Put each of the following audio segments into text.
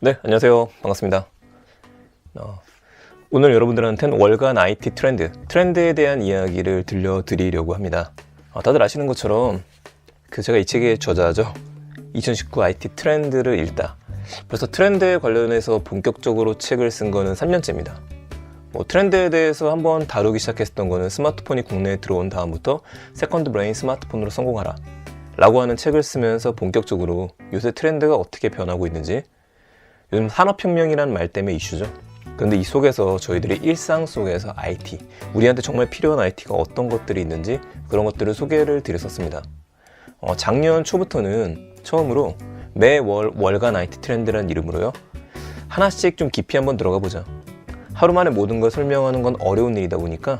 네, 안녕하세요. 반갑습니다. 오늘 여러분들한테는 월간 IT 트렌드에 대한 이야기를 들려드리려고 합니다. 다들 아시는 것처럼 제가 이 책의 저자죠. 2019 IT 트렌드를 읽다. 벌써 트렌드에 관련해서 본격적으로 책을 쓴 거는 3년째입니다. 트렌드에 대해서 한번 다루기 시작했던 거는 스마트폰이 국내에 들어온 다음부터 세컨드 브레인 스마트폰으로 성공하라 라고 하는 책을 쓰면서 본격적으로 요새 트렌드가 어떻게 변하고 있는지, 요즘 산업혁명이라는 말 때문에 이슈죠. 그런데 이 속에서 저희들의 일상 속에서 IT, 우리한테 정말 필요한 IT가 어떤 것들이 있는지 그런 것들을 소개를 드렸었습니다. 작년 초부터는 처음으로 매월 월간 IT 트렌드라는 이름으로요, 하나씩 좀 깊이 한번 들어가 보자. 하루 만에 모든 걸 설명하는 건 어려운 일이다 보니까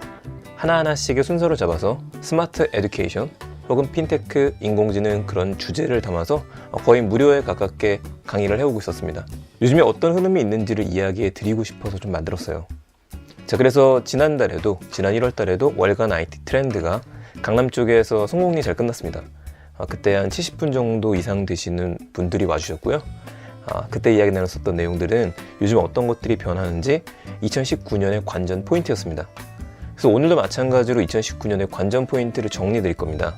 하나하나씩의 순서를 잡아서 스마트 에듀케이션 혹은 핀테크, 인공지능 그런 주제를 담아서 거의 무료에 가깝게 강의를 해오고 있었습니다. 요즘에 어떤 흐름이 있는지를 이야기해 드리고 싶어서 좀 만들었어요. 자, 그래서 지난 1월 달에도 월간 IT 트렌드가 강남 쪽에서 성공리 잘 끝났습니다. 그때 한 70분 정도 이상 되시는 분들이 와주셨고요. 그때 이야기 나눴었던 내용들은 요즘 어떤 것들이 변하는지 2019년의 관전 포인트였습니다. 그래서 오늘도 마찬가지로 2019년의 관전 포인트를 정리해 드릴 겁니다.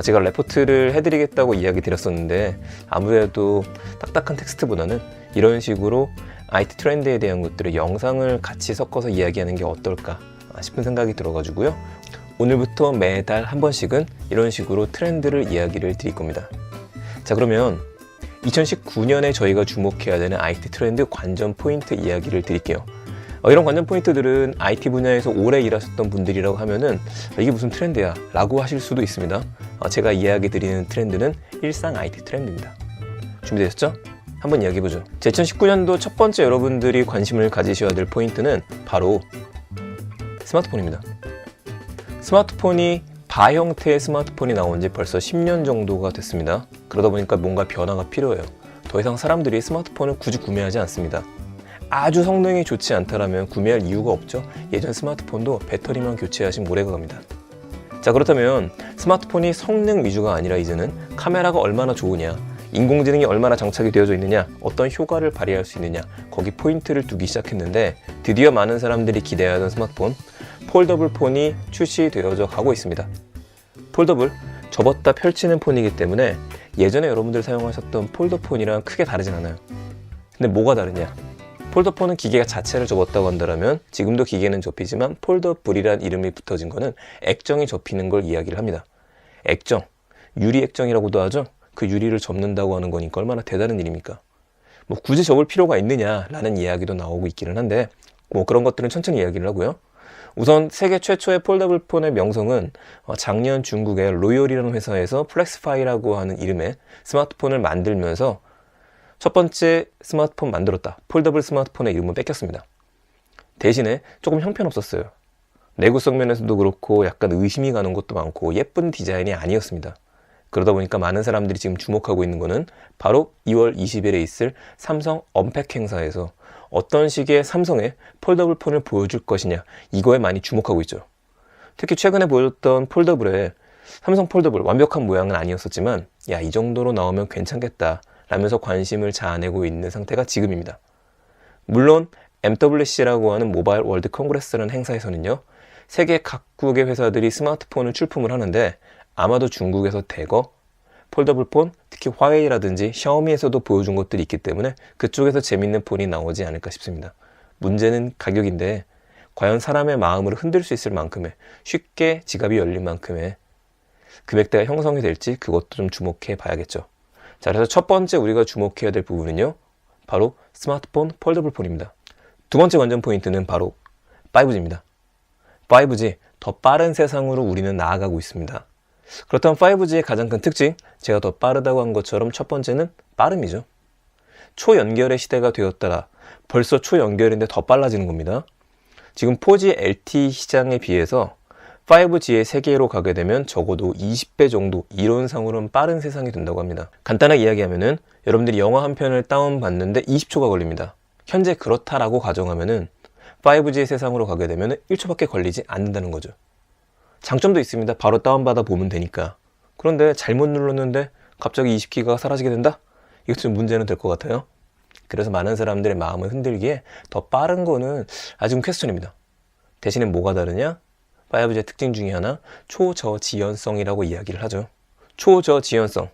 제가 레포트를 해드리겠다고 이야기 드렸었는데 아무래도 딱딱한 텍스트보다는 이런 식으로 IT 트렌드에 대한 것들을 영상을 같이 섞어서 이야기하는 게 어떨까 싶은 생각이 들어가지고요. 오늘부터 매달 한 번씩은 이런 식으로 트렌드를 이야기를 드릴 겁니다. 자, 그러면 2019년에 저희가 주목해야 되는 IT 트렌드 관전 포인트 이야기를 드릴게요. 이런 관전 포인트들은 IT 분야에서 오래 일하셨던 분들이라고 하면은 이게 무슨 트렌드야 라고 하실 수도 있습니다. 제가 이야기 드리는 트렌드는 일상 IT 트렌드입니다. 준비되셨죠? 한번 이야기해보죠. 2019년도 첫 번째 여러분들이 관심을 가지셔야 될 포인트는 바로 스마트폰입니다. 스마트폰이 바 형태의 스마트폰이 나온 지 벌써 10년 정도가 됐습니다. 그러다 보니까 뭔가 변화가 필요해요. 더 이상 사람들이 스마트폰을 굳이 구매하지 않습니다. 아주 성능이 좋지 않다라면 구매할 이유가 없죠. 예전 스마트폰도 배터리만 교체하시면 오래가 갑니다. 자, 그렇다면 스마트폰이 성능 위주가 아니라 이제는 카메라가 얼마나 좋으냐, 인공지능이 얼마나 장착이 되어져 있느냐, 어떤 효과를 발휘할 수 있느냐, 거기 포인트를 두기 시작했는데 드디어 많은 사람들이 기대하던 스마트폰, 폴더블 폰이 출시되어져 가고 있습니다. 폴더블, 접었다 펼치는 폰이기 때문에 예전에 여러분들 사용하셨던 폴더폰이랑 크게 다르진 않아요. 근데 뭐가 다르냐? 폴더폰은 기계가 자체를 접었다고 한다면 지금도 기계는 접히지만 폴더블이란 이름이 붙어진 거는 액정이 접히는 걸 이야기를 합니다. 액정, 유리 액정이라고도 하죠. 그 유리를 접는다고 하는 거니까 얼마나 대단한 일입니까? 굳이 접을 필요가 있느냐라는 이야기도 나오고 있기는 한데 그런 것들은 천천히 이야기를 하고요. 우선 세계 최초의 폴더블 폰의 명성은 작년 중국의 로열이라는 회사에서 플렉스파이라고 하는 이름의 스마트폰을 만들면서 첫 번째 스마트폰 만들었다, 폴더블 스마트폰의 이름은 뺏겼습니다. 대신에 조금 형편없었어요. 내구성 면에서도 그렇고 약간 의심이 가는 것도 많고 예쁜 디자인이 아니었습니다. 그러다 보니까 많은 사람들이 지금 주목하고 있는 거는 바로 2월 20일에 있을 삼성 언팩 행사에서 어떤 식의 삼성의 폴더블 폰을 보여줄 것이냐, 이거에 많이 주목하고 있죠. 특히 최근에 보여줬던 폴더블에 삼성 폴더블 완벽한 모양은 아니었었지만 야, 이 정도로 나오면 괜찮겠다 라면서 관심을 자아내고 있는 상태가 지금입니다. 물론 MWC라고 하는 모바일 월드 컨그레스라는 행사에서는요, 세계 각국의 회사들이 스마트폰을 출품을 하는데 아마도 중국에서 대거 폴더블 폰, 특히 화웨이라든지 샤오미에서도 보여준 것들이 있기 때문에 그쪽에서 재밌는 폰이 나오지 않을까 싶습니다. 문제는 가격인데 과연 사람의 마음을 흔들 수 있을 만큼의, 쉽게 지갑이 열릴 만큼의 금액대가 형성이 될지 그것도 좀 주목해 봐야겠죠. 자, 그래서 첫 번째 우리가 주목해야 될 부분은요, 바로 스마트폰 폴더블 폰입니다. 두 번째 관전 포인트는 바로 5G입니다. 5G, 더 빠른 세상으로 우리는 나아가고 있습니다. 그렇다면 5G의 가장 큰 특징, 제가 더 빠르다고 한 것처럼 첫 번째는 빠름이죠. 초연결의 시대가 되었다라 벌써 초연결인데 더 빨라지는 겁니다. 지금 4G LTE 시장에 비해서 5G의 세계로 가게 되면 적어도 20배 정도 이론상으로는 빠른 세상이 된다고 합니다. 간단하게 이야기하면은 여러분들이 영화 한 편을 다운받는데 20초가 걸립니다. 현재 그렇다라고 가정하면은 5G의 세상으로 가게 되면 1초밖에 걸리지 않는다는 거죠. 장점도 있습니다. 바로 다운받아 보면 되니까. 그런데 잘못 눌렀는데 갑자기 20기가가 사라지게 된다? 이것 좀 문제는 될 것 같아요. 그래서 많은 사람들의 마음을 흔들기에 더 빠른 거는 아직은 퀘스천입니다. 대신에 뭐가 다르냐? 5G의 특징 중에 하나, 초저지연성이라고 이야기를 하죠. 초저지연성.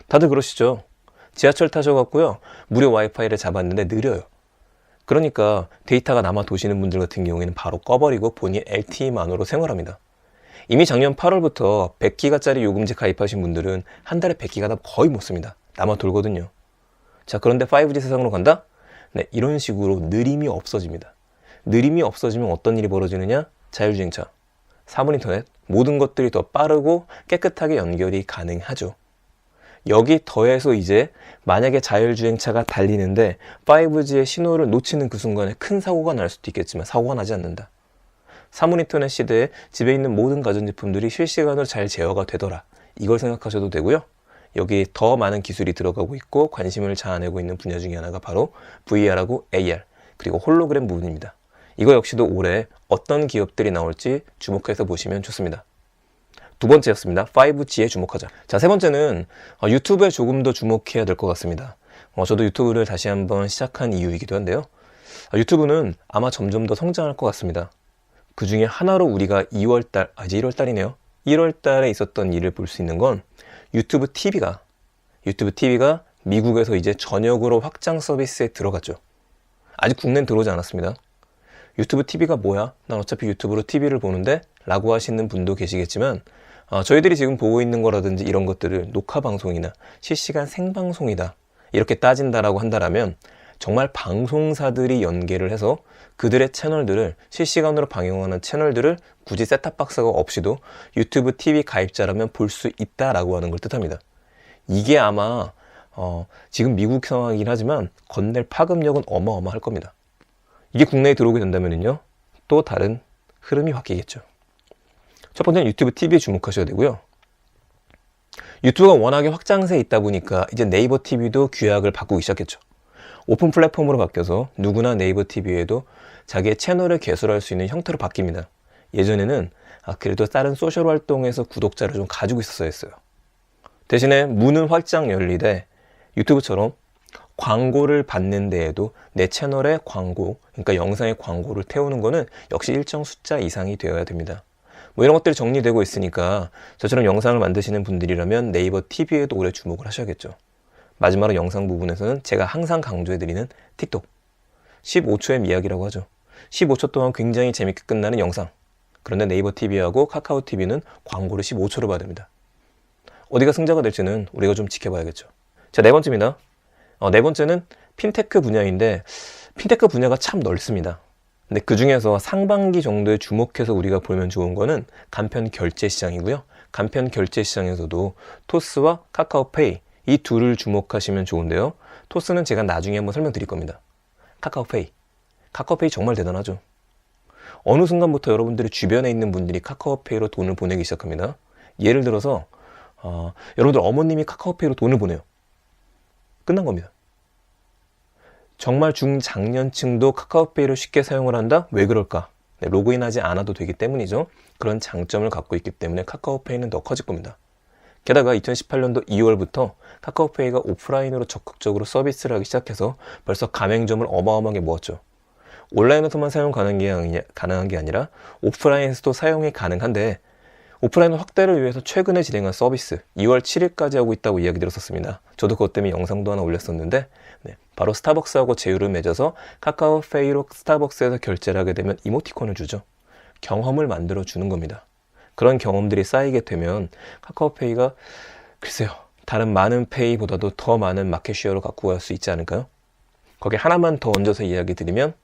다들 그러시죠? 지하철 타셔갖고요, 무료 와이파이를 잡았는데 느려요. 그러니까 데이터가 남아 도시는 분들 같은 경우에는 바로 꺼버리고 본인 LTE만으로 생활합니다. 이미 작년 8월부터 100기가짜리 요금제 가입하신 분들은 한 달에 100기가 거의 못 씁니다. 남아 돌거든요. 자, 그런데 5G 세상으로 간다? 네, 이런 식으로 느림이 없어집니다. 느림이 없어지면 어떤 일이 벌어지느냐? 자율주행차, 사물인터넷, 모든 것들이 더 빠르고 깨끗하게 연결이 가능하죠. 여기 더해서 이제 만약에 자율주행차가 달리는데 5G의 신호를 놓치는 그 순간에 큰 사고가 날 수도 있겠지만 사고가 나지 않는다. 사물인터넷 시대에 집에 있는 모든 가전제품들이 실시간으로 잘 제어가 되더라. 이걸 생각하셔도 되고요. 여기 더 많은 기술이 들어가고 있고 관심을 자아내고 있는 분야 중에 하나가 바로 VR하고 AR, 그리고 홀로그램 부분입니다. 이거 역시도 올해 어떤 기업들이 나올지 주목해서 보시면 좋습니다. 두 번째였습니다. 5G에 주목하자. 자, 세 번째는 유튜브에 조금 더 주목해야 될 것 같습니다. 저도 유튜브를 다시 한번 시작한 이유이기도 한데요. 유튜브는 아마 점점 더 성장할 것 같습니다. 그 중에 하나로 우리가 2월달, 이제 1월달이네요. 1월달에 있었던 일을 볼 수 있는 건 유튜브 TV가 미국에서 이제 전역으로 확장 서비스에 들어갔죠. 아직 국내는 들어오지 않았습니다. 유튜브 TV가 뭐야? 난 어차피 유튜브로 TV를 보는데? 라고 하시는 분도 계시겠지만 저희들이 지금 보고 있는 거라든지 이런 것들을 녹화방송이나 실시간 생방송이다, 이렇게 따진다라고 한다라면 정말 방송사들이 연계를 해서 그들의 채널들을, 실시간으로 방영하는 채널들을 굳이 셋탑박스가 없이도 유튜브 TV 가입자라면 볼 수 있다라고 하는 걸 뜻합니다. 이게 아마 지금 미국 상황이긴 하지만 건넬 파급력은 어마어마할 겁니다. 이게 국내에 들어오게 된다면요, 또 다른 흐름이 바뀌겠죠. 첫 번째는 유튜브 TV에 주목하셔야 되고요. 유튜브가 워낙에 확장세에 있다 보니까 이제 네이버 TV도 규약을 바꾸기 시작했죠. 오픈 플랫폼으로 바뀌어서 누구나 네이버 TV에도 자기의 채널을 개설할 수 있는 형태로 바뀝니다. 예전에는 그래도 다른 소셜 활동에서 구독자를 좀 가지고 있었어야 했어요. 대신에 문은 활짝 열리되 유튜브처럼 광고를 받는 데에도 내 채널에 광고, 그러니까 영상에 광고를 태우는 거는 역시 일정 숫자 이상이 되어야 됩니다. 뭐 이런 것들이 정리되고 있으니까 저처럼 영상을 만드시는 분들이라면 네이버 TV에도 오래 주목을 하셔야겠죠. 마지막으로 영상 부분에서는 제가 항상 강조해드리는 틱톡. 15초의 이야기라고 하죠. 15초 동안 굉장히 재밌게 끝나는 영상. 그런데 네이버 TV하고 카카오 TV는 광고를 15초로 봐야 됩니다. 어디가 승자가 될지는 우리가 좀 지켜봐야겠죠. 자, 네 번째입니다. 네 번째는 핀테크 분야인데 핀테크 분야가 참 넓습니다. 근데 그 중에서 상반기 정도에 주목해서 우리가 보면 좋은 거는 간편 결제 시장이고요. 간편 결제 시장에서도 토스와 카카오페이, 이 둘을 주목하시면 좋은데요. 토스는 제가 나중에 한번 설명드릴 겁니다. 카카오페이 정말 대단하죠. 어느 순간부터 여러분들의 주변에 있는 분들이 카카오페이로 돈을 보내기 시작합니다. 예를 들어서 여러분들 어머님이 카카오페이로 돈을 보내요. 끝난 겁니다. 정말 중장년층도 카카오페이를 쉽게 사용을 한다? 왜 그럴까? 네, 로그인하지 않아도 되기 때문이죠. 그런 장점을 갖고 있기 때문에 카카오페이는 더 커질 겁니다. 게다가 2018년도 2월부터 카카오페이가 오프라인으로 적극적으로 서비스를 하기 시작해서 벌써 가맹점을 어마어마하게 모았죠. 온라인에서만 사용 가능한 게 아니라 오프라인에서도 사용이 가능한데 오프라인 확대를 위해서 최근에 진행한 서비스 2월 7일까지 하고 있다고 이야기 들었었습니다. 저도 그것 때문에 영상도 하나 올렸었는데 바로 스타벅스하고 제휴를 맺어서 카카오페이로 스타벅스에서 결제를 하게 되면 이모티콘을 주죠. 경험을 만들어 주는 겁니다. 그런 경험들이 쌓이게 되면 카카오페이가 글쎄요, 다른 많은 페이보다도 더 많은 마켓쉐어를 갖고 갈 수 있지 않을까요? 거기 하나만 더 얹어서 이야기 드리면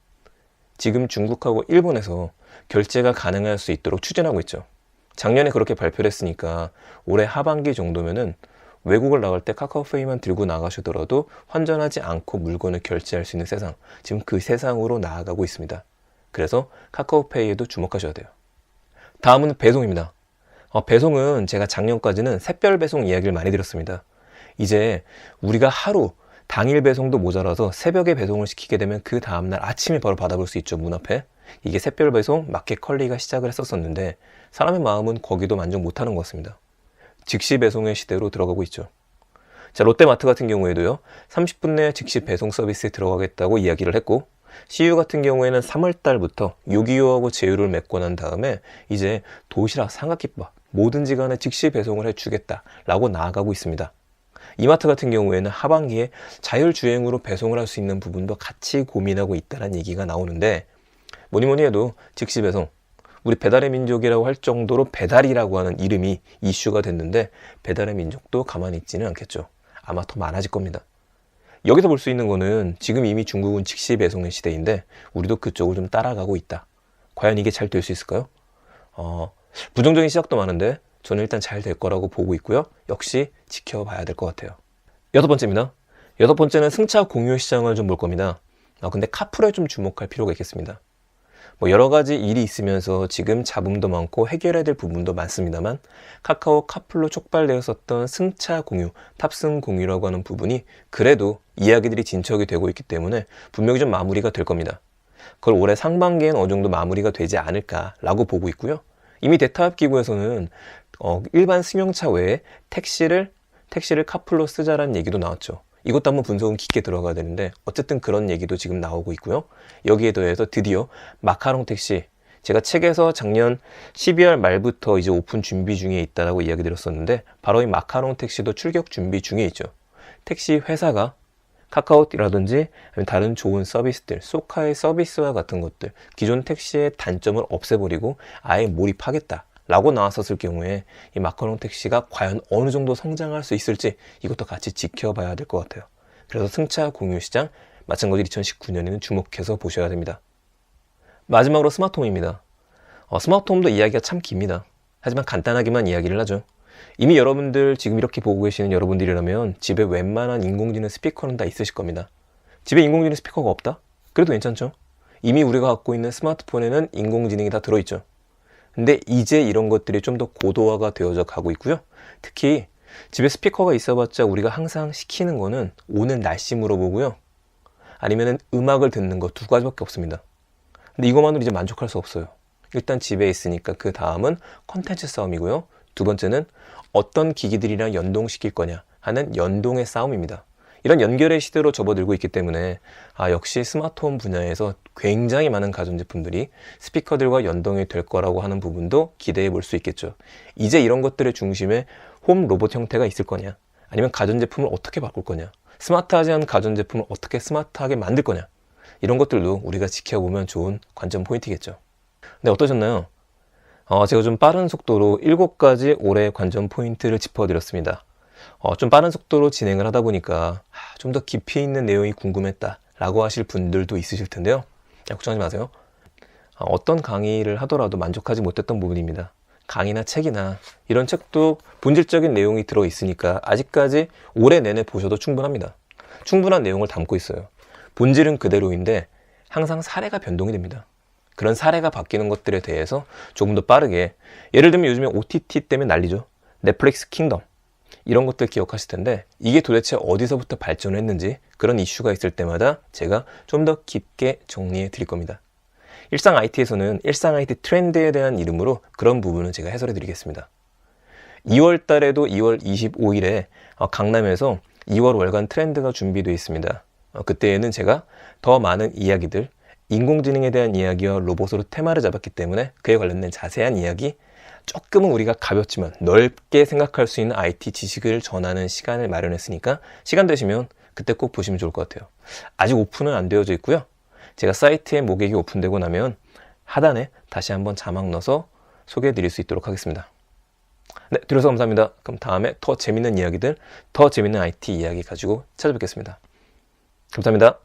지금 중국하고 일본에서 결제가 가능할 수 있도록 추진하고 있죠. 작년에 그렇게 발표를 했으니까 올해 하반기 정도면은 외국을 나갈 때 카카오페이만 들고 나가시더라도 환전하지 않고 물건을 결제할 수 있는 세상, 지금 그 세상으로 나아가고 있습니다. 그래서 카카오페이에도 주목하셔야 돼요. 다음은 배송입니다. 배송은 제가 작년까지는 샛별 배송 이야기를 많이 드렸습니다. 이제 우리가 하루 당일 배송도 모자라서 새벽에 배송을 시키게 되면 그 다음날 아침에 바로 받아볼 수 있죠, 문 앞에. 이게 샛별 배송, 마켓컬리가 시작을 했었는데 사람의 마음은 거기도 만족 못하는 것 같습니다. 즉시 배송의 시대로 들어가고 있죠. 자, 롯데마트 같은 경우에도요, 30분 내에 즉시 배송 서비스에 들어가겠다고 이야기를 했고, CU 같은 경우에는 3월 달부터 6.25하고 제휴를 맺고 난 다음에 이제 도시락, 삼각김밥 뭐든지 간에 즉시 배송을 해주겠다라고 나아가고 있습니다. 이마트 같은 경우에는 하반기에 자율주행으로 배송을 할 수 있는 부분도 같이 고민하고 있다는 얘기가 나오는데, 뭐니 해도 즉시 배송, 우리 배달의 민족이라고 할 정도로 배달이라고 하는 이름이 이슈가 됐는데, 배달의 민족도 가만히 있지는 않겠죠. 아마 더 많아질 겁니다. 여기서 볼 수 있는 거는 지금 이미 중국은 즉시 배송의 시대인데 우리도 그쪽을 좀 따라가고 있다. 과연 이게 잘 될 수 있을까요? 부정적인 시각도 많은데 저는 일단 잘 될 거라고 보고 있고요. 역시 지켜봐야 될 것 같아요. 여섯 번째입니다. 여섯 번째는 승차 공유 시장을 좀 볼 겁니다. 근데 카풀에 좀 주목할 필요가 있겠습니다. 여러 가지 일이 있으면서 지금 잡음도 많고 해결해야 될 부분도 많습니다만, 카카오 카풀로 촉발되었었던 승차 공유, 탑승 공유라고 하는 부분이 그래도 이야기들이 진척이 되고 있기 때문에 분명히 좀 마무리가 될 겁니다. 그걸 올해 상반기에는 어느 정도 마무리가 되지 않을까라고 보고 있고요. 이미 대타협기구에서는 일반 승용차 외에 택시를 카풀로 쓰자라는 얘기도 나왔죠. 이것도 한번 분석은 깊게 들어가야 되는데 어쨌든 그런 얘기도 지금 나오고 있고요. 여기에 더해서 드디어 마카롱 택시, 제가 책에서 작년 12월 말부터 이제 오픈 준비 중에 있다라고 이야기 드렸었는데, 바로 이 마카롱 택시도 출격 준비 중에 있죠. 택시 회사가 카카오라든지 다른 좋은 서비스들, 소카의 서비스와 같은 것들, 기존 택시의 단점을 없애버리고 아예 몰입하겠다 라고 나왔었을 경우에 이 마카롱 택시가 과연 어느 정도 성장할 수 있을지 이것도 같이 지켜봐야 될 것 같아요. 그래서 승차 공유 시장 마찬가지로 2019년에는 주목해서 보셔야 됩니다. 마지막으로 스마트홈입니다. 스마트홈도 이야기가 참 깁니다. 하지만 간단하게만 이야기를 하죠. 이미 여러분들 지금 이렇게 보고 계시는 여러분들이라면 집에 웬만한 인공지능 스피커는 다 있으실 겁니다. 집에 인공지능 스피커가 없다? 그래도 괜찮죠? 이미 우리가 갖고 있는 스마트폰에는 인공지능이 다 들어있죠. 근데 이제 이런 것들이 좀 더 고도화가 되어져 가고 있고요. 특히 집에 스피커가 있어봤자 우리가 항상 시키는 거는 오늘 날씨 물어보고요. 아니면은 음악을 듣는 거 두 가지밖에 없습니다. 근데 이것만으로 이제 만족할 수 없어요. 일단 집에 있으니까 그 다음은 컨텐츠 싸움이고요. 두 번째는 어떤 기기들이랑 연동시킬 거냐 하는 연동의 싸움입니다. 이런 연결의 시대로 접어들고 있기 때문에 역시 스마트홈 분야에서 굉장히 많은 가전제품들이 스피커들과 연동이 될 거라고 하는 부분도 기대해 볼 수 있겠죠. 이제 이런 것들의 중심에 홈 로봇 형태가 있을 거냐, 아니면 가전제품을 어떻게 바꿀 거냐, 스마트하지 않은 가전제품을 어떻게 스마트하게 만들 거냐, 이런 것들도 우리가 지켜보면 좋은 관전 포인트겠죠. 근데 어떠셨나요? 제가 좀 빠른 속도로 7가지 올해 관전 포인트를 짚어드렸습니다. 좀 빠른 속도로 진행을 하다 보니까 좀 더 깊이 있는 내용이 궁금했다 라고 하실 분들도 있으실 텐데요. 걱정하지 마세요. 어떤 강의를 하더라도 만족하지 못했던 부분입니다. 강의나 책이나 이런 책도 본질적인 내용이 들어있으니까 아직까지 올해 내내 보셔도 충분합니다. 충분한 내용을 담고 있어요. 본질은 그대로인데 항상 사례가 변동이 됩니다. 그런 사례가 바뀌는 것들에 대해서 조금 더 빠르게, 예를 들면 요즘에 OTT 때문에 난리죠. 넷플릭스 킹덤, 이런 것들 기억하실 텐데 이게 도대체 어디서부터 발전을 했는지 그런 이슈가 있을 때마다 제가 좀 더 깊게 정리해 드릴 겁니다. 일상 IT에서는 일상 IT 트렌드에 대한 이름으로 그런 부분을 제가 해설해 드리겠습니다. 2월 달에도 2월 25일에 강남에서 2월 월간 트렌드가 준비되어 있습니다. 그때에는 제가 더 많은 이야기들, 인공지능에 대한 이야기와 로봇으로 테마를 잡았기 때문에 그에 관련된 자세한 이야기, 조금은 우리가 가볍지만 넓게 생각할 수 있는 IT 지식을 전하는 시간을 마련했으니까 시간 되시면 그때 꼭 보시면 좋을 것 같아요. 아직 오픈은 안 되어져 있고요. 제가 사이트에 모객이 오픈되고 나면 하단에 다시 한번 자막 넣어서 소개해 드릴 수 있도록 하겠습니다. 네, 들어서 감사합니다. 그럼 다음에 더 재밌는 이야기들, 더 재밌는 IT 이야기 가지고 찾아뵙겠습니다. 감사합니다.